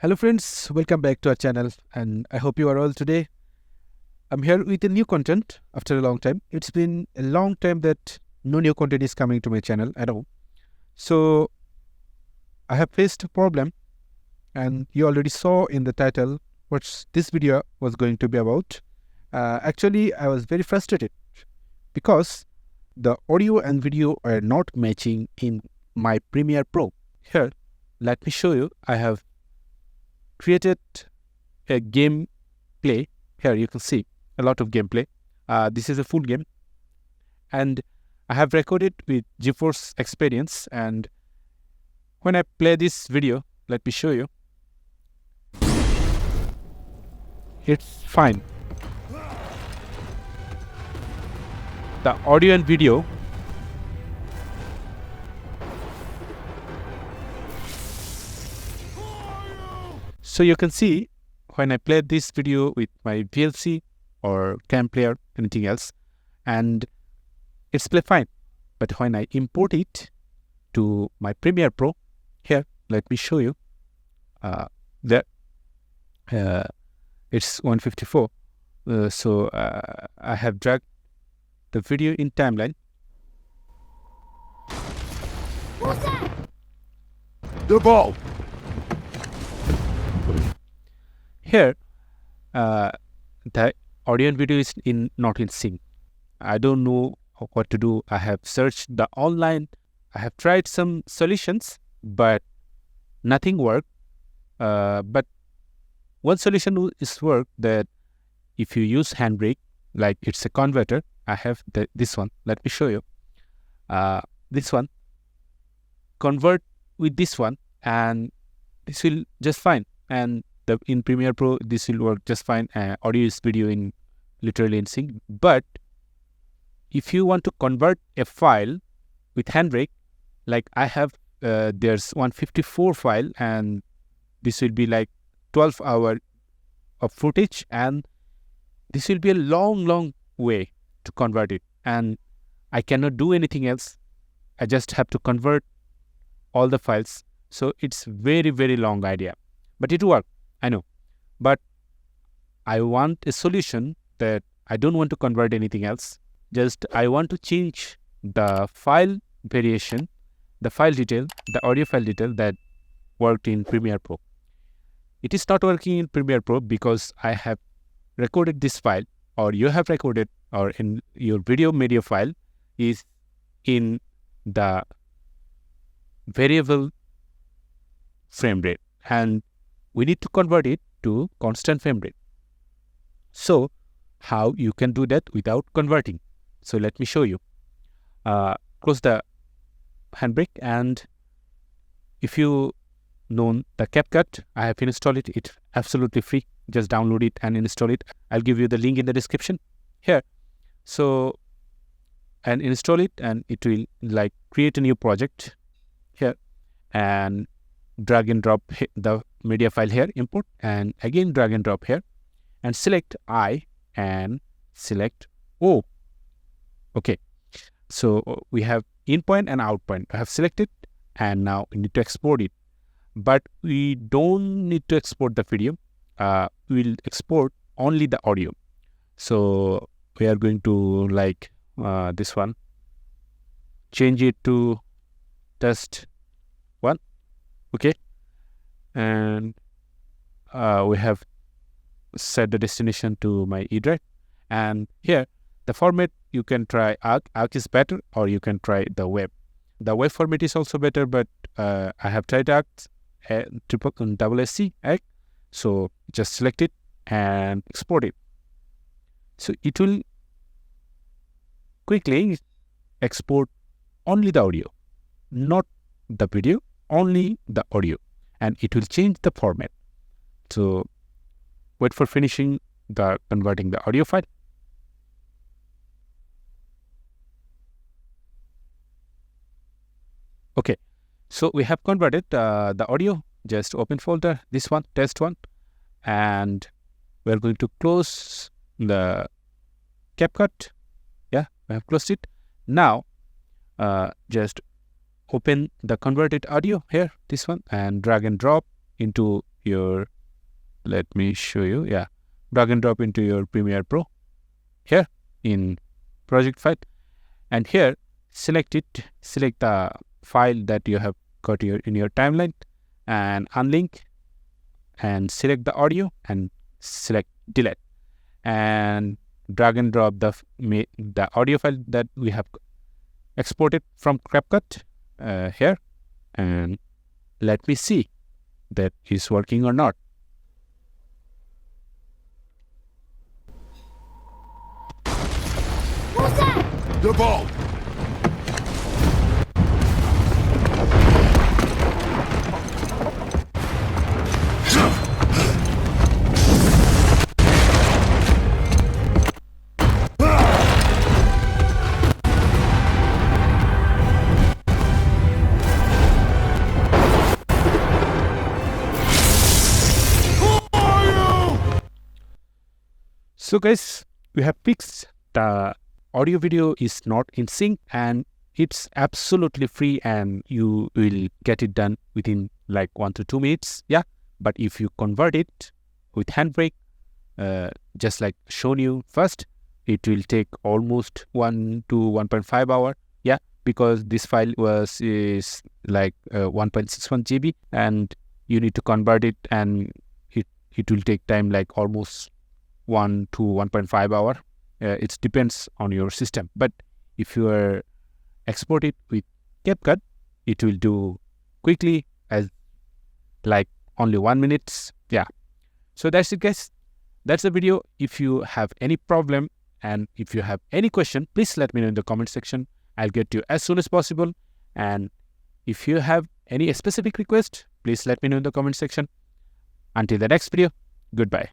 Hello friends, welcome back to our channel and I hope you are all today. I'm here with a new content after a long time. It's been a long time that no new content is coming to my channel at all. So I have faced a problem and you already saw in the title what this video was going to be about. Actually, I was very frustrated because the audio and video are not matching in my Premiere Pro. Here, let me show you. I have created a gameplay. Here you can see a lot of gameplay. This is a full game and I have recorded with GeForce Experience, and when I play this video, let me show you, it's fine. The audio and video so you can see when I play this video with my VLC or cam player, anything else, and it's play fine. But when I import it to my Premiere Pro, here, let me show you, that it's 154. So I have dragged the video in timeline. What's that? The ball. Here, the audio and video is not in sync. I don't know what to do. I have searched the online. I have tried some solutions, but nothing worked. But one solution is worked, that if you use HandBrake, like it's a converter. I have this one. Let me show you. This one. Convert with this one, and this will just fine. And in Premiere Pro, this will work just fine. Audio is video in literally in sync. But if you want to convert a file with HandBrake, like I have, there's 154 file, and this will be like 12 hours of footage, and this will be a long way to convert it, and I cannot do anything else. I just have to convert all the files. So it's very long idea, but it worked, I know. But I want a solution that I don't want to convert anything else. Just I want to change the file variation, the file detail, the audio file detail that worked in Premiere Pro. It is not working in Premiere Pro because I have recorded this file, or you have recorded, or in your video media file is in the variable frame rate, and we need to convert it to constant frame rate. So how you can do that without converting? So let me show you. Close the HandBrake, and if you know the CapCut, I have installed it. It's absolutely free. Just download it and install it. I'll give you the link in the description here. So, and install it, and it will like create a new project here, and drag and drop the media file here, import, and again drag and drop here, and select I and select O. Okay, so we have in point and out point. I have selected, and now we need to export it. But we don't need to export the video. We'll export only the audio. So we are going to like this one, change it to test 1. Okay, and we have set the destination to my E drive, and here the format you can try ARC is better, or you can try the web. The web format is also better, but I have tried ARC, SSC, so just select it and export it. So it will quickly export only the audio, not the video, only the audio, and it will change the format. So wait for finishing the converting the audio file. Okay, so we have converted the audio. Just open folder, this one, test 1, and we're going to close the CapCut. Yeah, we have closed it. Now just open the converted audio here, this one, and drag and drop into your, let me show you, drag and drop into your Premiere Pro here in project file, and here select the file that you have got in your timeline, and unlink, and select the audio and select delete, and drag and drop the audio file that we have exported from CapCut here, and let me see that is working or not. What's that? The vault! So guys, we have fixed the audio video is not in sync, and it's absolutely free, and you will get it done within like 1 to 2 minutes. Yeah, but if you convert it with HandBrake, just like shown you first, it will take almost 1 to 1.5 hour. Yeah, because this file is like 1.61 GB, and you need to convert it, and it will take time like almost 1 to 1.5 hour. It depends on your system, but if you are export it with CapCut, it will do quickly, as like only 1 minute. Yeah, so that's it guys, that's the video. If you have any problem and if you have any question, please let me know in the comment section. I'll get to you as soon as possible, and if you have any specific request, please let me know in the comment section. Until the next video, goodbye.